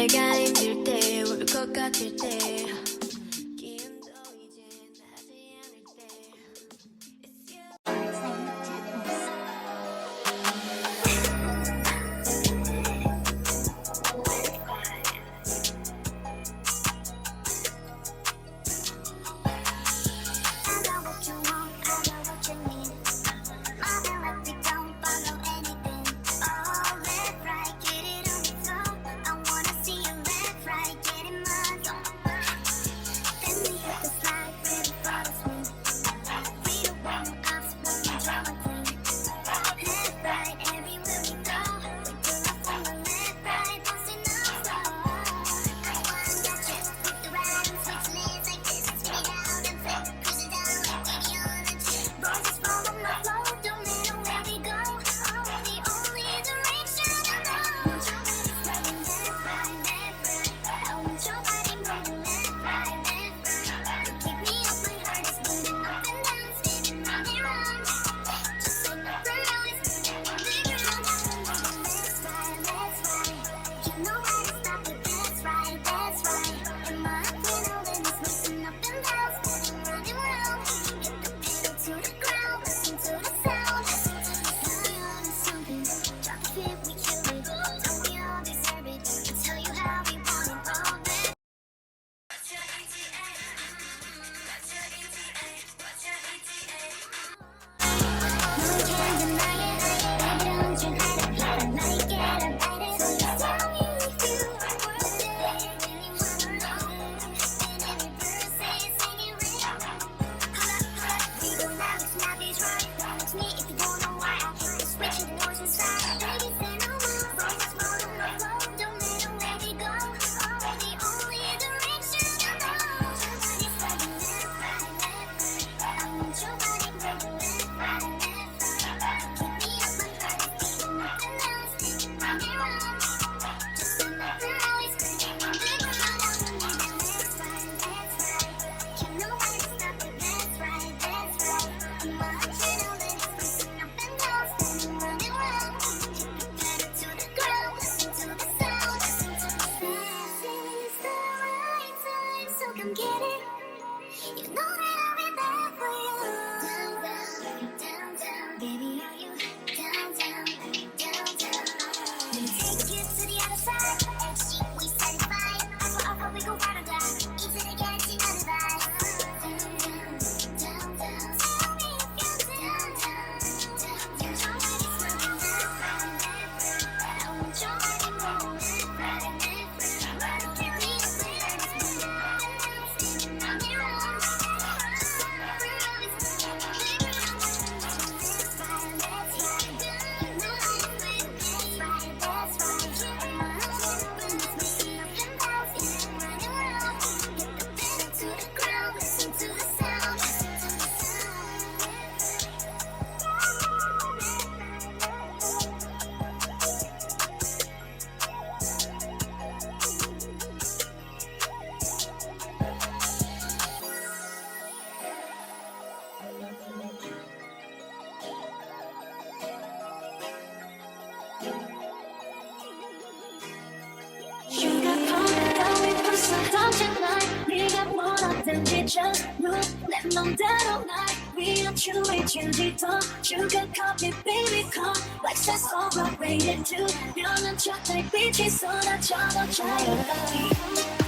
내가 힘들 때 울 것 같을 때 기운도 이제 나지 않을 때 Come get it. You know that I'll be there for you. Down, down, down, down. Baby, are you down, down, down, down? Let me take you to the other side. Edge we satisfied. Upper, we go ride or die. 이제는 깨지 않을 vibe. Down, down, down, down. Tell me if you're down, down, down. You're already smoking that right, that right. I want your body moving that right, that right. Give me a flavor, it's moving. 네가 원하든지 just move 내 맘대로 날 위험추위 주지 더 Sugar coffee baby come like sex overrated too 변한 척 달빛이 쏟아져도 자유롭게